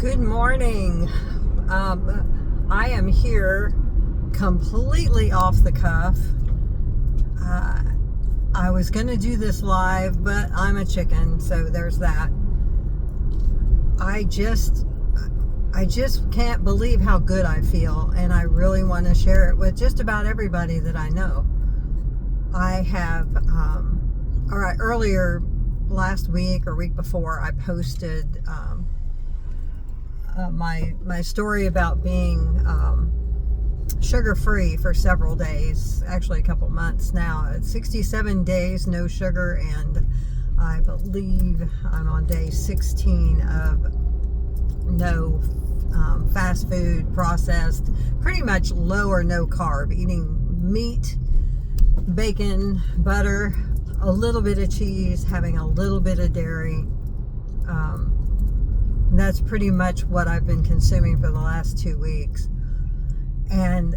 Good morning. I am here completely off the cuff. I was going to do this live, but I'm a chicken, so there's that. I just can't believe how good I feel, and I really want to share it with just about everybody that I know. I have, earlier last week or week before, I posted my story about being sugar-free for several days, actually a couple months now. It's 67 days, no sugar, and I believe I'm on day 16 of no fast food, processed, pretty much low or no carb, eating meat, bacon, butter, a little bit of cheese, having a little bit of dairy. That's pretty much what I've been consuming for the last 2 weeks. And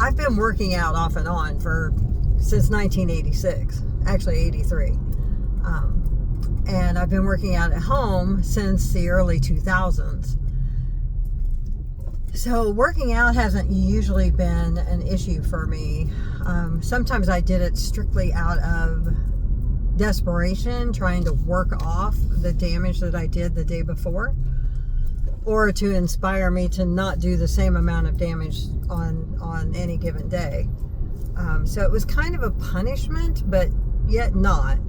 I've been working out off and on since 1986, actually 83. And I've been working out at home since the early 2000s. So working out hasn't usually been an issue for me. Sometimes I did it strictly out of desperation, trying to work off the damage that I did the day before, or to inspire me to not do the same amount of damage on any given day. So it was kind of a punishment, but yet not.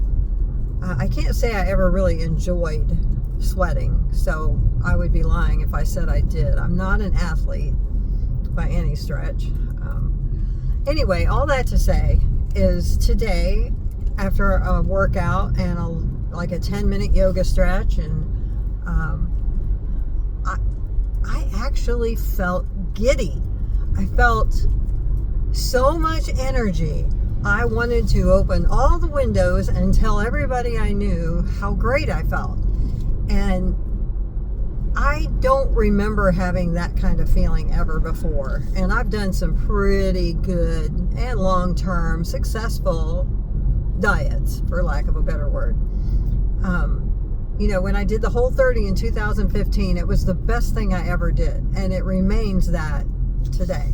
I can't say I ever really enjoyed sweating, so I would be lying if I said I did. I'm not an athlete by any stretch. Anyway, all that to say is today, after a workout and a 10-minute yoga stretch, and I actually felt giddy. I felt so much energy. I wanted to open all the windows and tell everybody I knew how great I felt. And I don't remember having that kind of feeling ever before. And I've done some pretty good and long-term successful diets, for lack of a better word. When I did the Whole30 in 2015, it was the best thing I ever did. And it remains that today,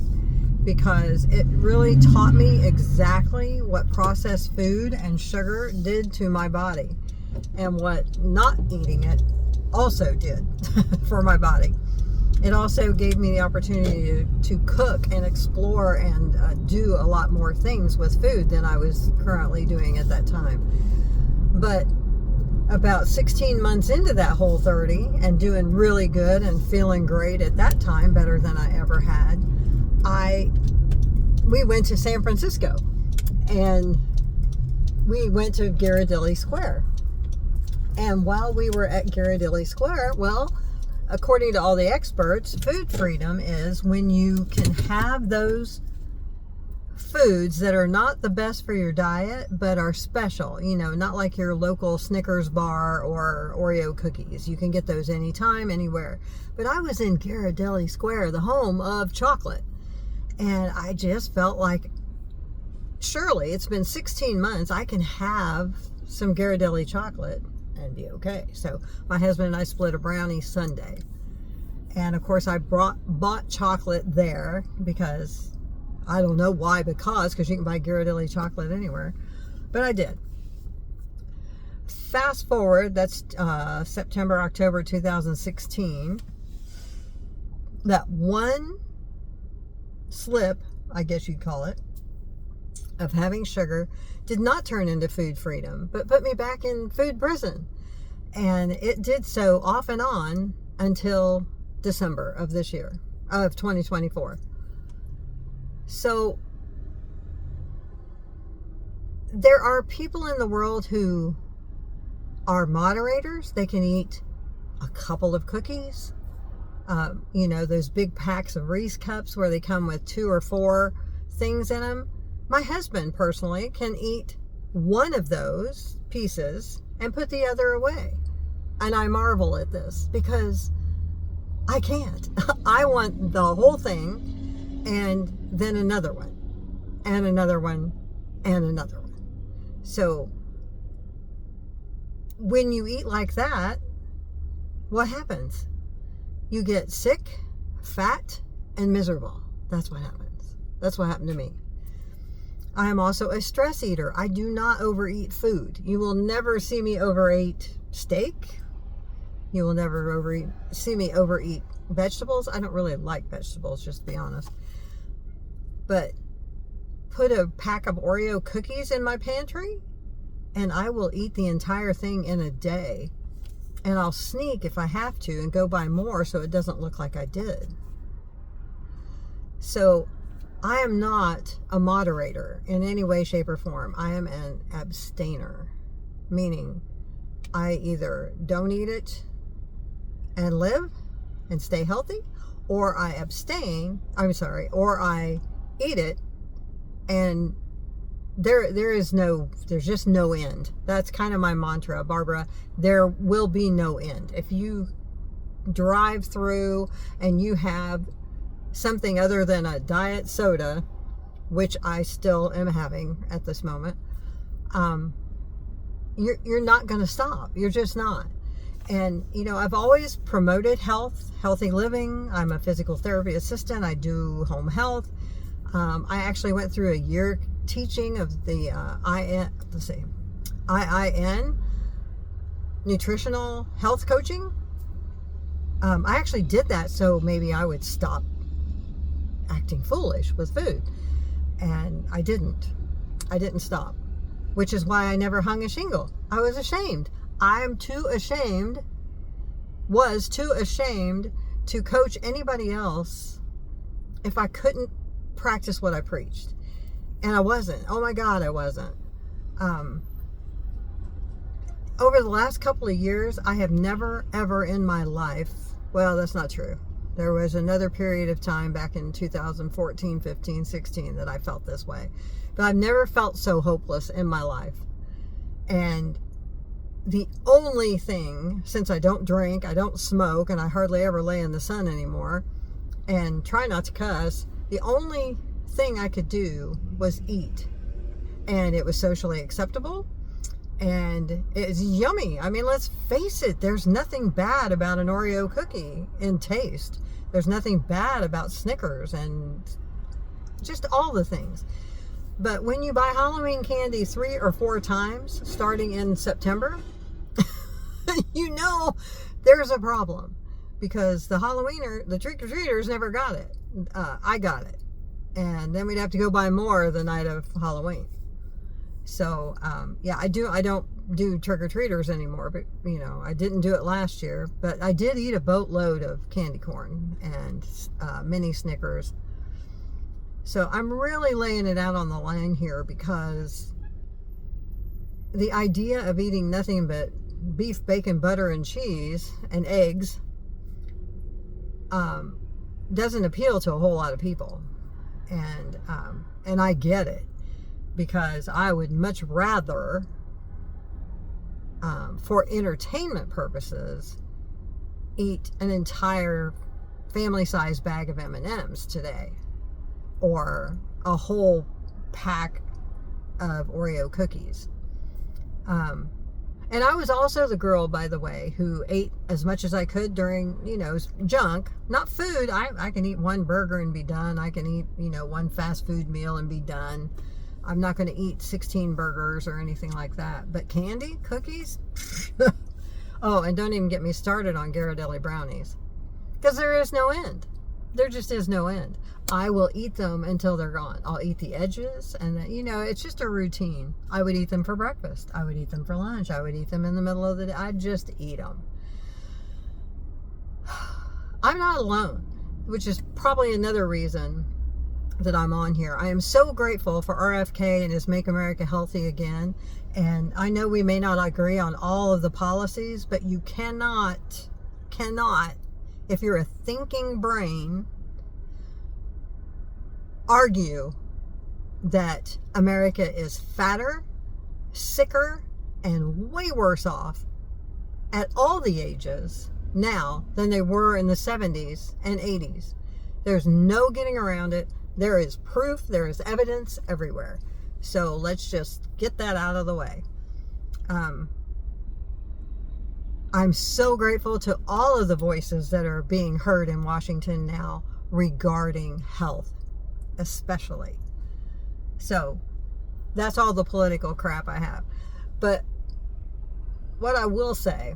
because it really taught me exactly what processed food and sugar did to my body, and what not eating it also did for my body. It also gave me the opportunity to cook and explore and do a lot more things with food than I was currently doing at that time. But about 16 months into that Whole30 and doing really good and feeling great at that time, better than I ever had, we went to San Francisco, and we went to Ghirardelli Square. And while we were at Ghirardelli Square, well, according to all the experts, food freedom is when you can have those foods that are not the best for your diet, but are special, not like your local Snickers bar or Oreo cookies. You can get those anytime, anywhere. But I was in Ghirardelli Square, the home of chocolate. And I just felt like, surely it's been 16 months, I can have some Ghirardelli chocolate and be okay. So my husband and I split a brownie sundae. And of course I bought chocolate there because I don't know why, because you can buy Ghirardelli chocolate anywhere. But I did. Fast forward, that's September, October 2016. That one slip, I guess you'd call it, of having sugar did not turn into food freedom, but put me back in food prison. And it did so off and on until December of this year, of 2024. So there are people in the world who are moderators. They can eat a couple of cookies, those big packs of Reese cups where they come with 2 or 4 things in them. My husband personally can eat one of those pieces and put the other away. And I marvel at this because I can't. I want the whole thing, and then another one, and another one, and another one. So when you eat like that, what happens? You get sick, fat, and miserable. That's what happens. That's what happened to me. I am also a stress eater. I do not overeat food. You will never see me overeat steak. You will never see me overeat vegetables. I don't really like vegetables, just to be honest. But put a pack of Oreo cookies in my pantry, and I will eat the entire thing in a day. And I'll sneak if I have to and go buy more so it doesn't look like I did. So I am not a moderator in any way, shape, or form. I am an abstainer, meaning I either don't eat it and live and stay healthy, or I or I eat it and there's just no end. That's kind of my mantra, Barbara. There will be no end. If you drive through and you have something other than a diet soda, which I still am having at this moment, you're not going to stop. You're just not. And, I've always promoted healthy living. I'm a physical therapy assistant. I do home health. I actually went through a year teaching of the IIN, nutritional health coaching. I actually did that so maybe I would stop acting foolish with food. And I didn't stop, which is why I never hung a shingle. I was ashamed. Was too ashamed to coach anybody else if I couldn't practice what I preached. And I wasn't. Oh my God, I wasn't. Over the last couple of years, I have never, ever in my life, well, that's not true. There was another period of time back in 2014, 15, 16 that I felt this way. But I've never felt so hopeless in my life. And the only thing, since I don't drink, I don't smoke, and I hardly ever lay in the sun anymore, and try not to cuss, the only thing I could do was eat. And it was socially acceptable. And it's yummy. I mean, let's face it, there's nothing bad about an Oreo cookie in taste. There's nothing bad about Snickers and just all the things. But when you buy Halloween candy 3 or 4 times starting in September, there's a problem, because the trick-or-treaters never got it. I got it. And then we'd have to go buy more the night of Halloween. So, I don't do trick-or-treaters anymore, but, I didn't do it last year, but I did eat a boatload of candy corn and mini Snickers. So I'm really laying it out on the line here, because the idea of eating nothing but beef, bacon, butter, and cheese and eggs doesn't appeal to a whole lot of people. And I get it, because I would much rather, for entertainment purposes, eat an entire family-sized bag of M&Ms today, or a whole pack of Oreo cookies. And I was also the girl, by the way, who ate as much as I could during, junk, not food. I can eat one burger and be done. I can eat, one fast food meal and be done. I'm not going to eat 16 burgers or anything like that. But candy, cookies? Oh, and don't even get me started on Ghirardelli brownies, because there is no end. There just is no end. I will eat them until they're gone. I'll eat the edges, and it's just a routine. I would eat them for breakfast. I would eat them for lunch. I would eat them in the middle of the day. I'd just eat them. I'm not alone, which is probably another reason that I'm on here. I am so grateful for RFK and his Make America Healthy Again. And I know we may not agree on all of the policies, but you cannot, if you're a thinking brain, argue that America is fatter, sicker, and way worse off at all the ages now than they were in the 70s and 80s. There's no getting around it. There is proof, there is evidence everywhere. So let's just get that out of the way. I'm so grateful to all of the voices that are being heard in Washington now regarding health, especially. So that's all the political crap I have. But what I will say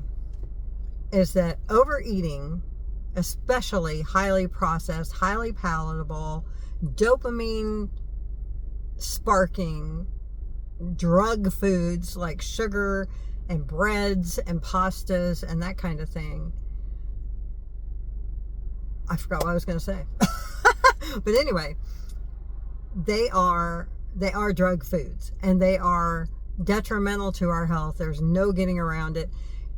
is that overeating, especially highly processed, highly palatable, dopamine sparking drug foods like sugar and breads and pastas and that kind of thing. I forgot what I was going to say. But anyway, they are drug foods, and they are detrimental to our health. There's no getting around it.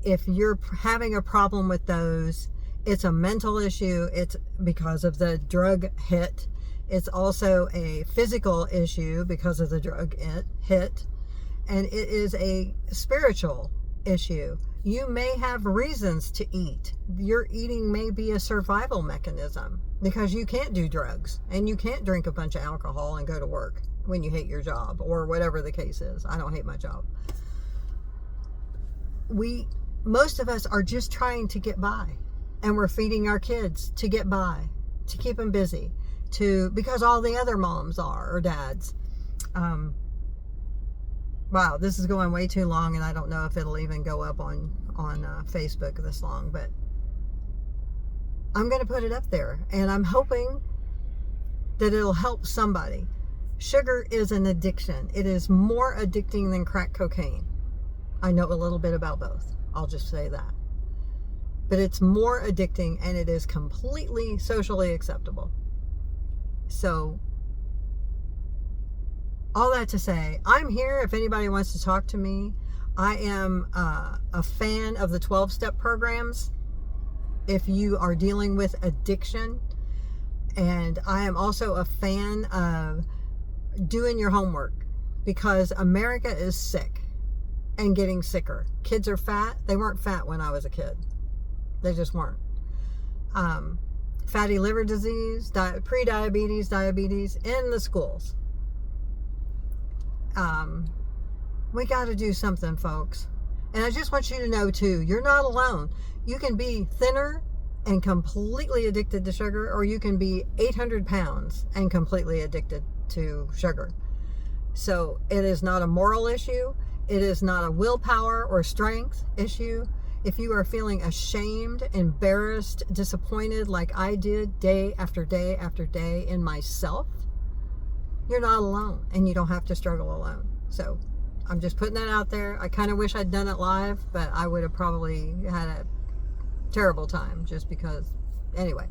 If you're having a problem with those, it's a mental issue. It's because of the drug hit. It's also a physical issue because of the drug hit. And it is a spiritual issue. You may have reasons to eat. Your eating may be a survival mechanism because you can't do drugs and you can't drink a bunch of alcohol and go to work when you hate your job or whatever the case is. I don't hate my job. Most of us are just trying to get by, and we're feeding our kids to get by, to keep them busy, because all the other moms or dads. Wow, this is going way too long, and I don't know if it'll even go up on Facebook this long, but I'm going to put it up there, and I'm hoping that it'll help somebody. Sugar is an addiction. It is more addicting than crack cocaine. I know a little bit about both. I'll just say that. But it's more addicting, and it is completely socially acceptable. So, all that to say, I'm here if anybody wants to talk to me. I am a fan of the 12-step programs if you are dealing with addiction. And I am also a fan of doing your homework, because America is sick and getting sicker. Kids are fat. They weren't fat when I was a kid. They just weren't. Fatty liver disease, pre-diabetes, diabetes in the schools. We got to do something, folks. And I just want you to know, too, you're not alone. You can be thinner and completely addicted to sugar, or you can be 800 pounds and completely addicted to sugar. So it is not a moral issue. It is not a willpower or strength issue. If you are feeling ashamed, embarrassed, disappointed like I did day after day after day in myself, you're not alone, and you don't have to struggle alone. So I'm just putting that out there. I kind of wish I'd done it live, but I would have probably had a terrible time just because. Anyway,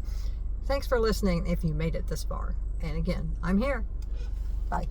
thanks for listening if you made it this far. And again, I'm here. Bye.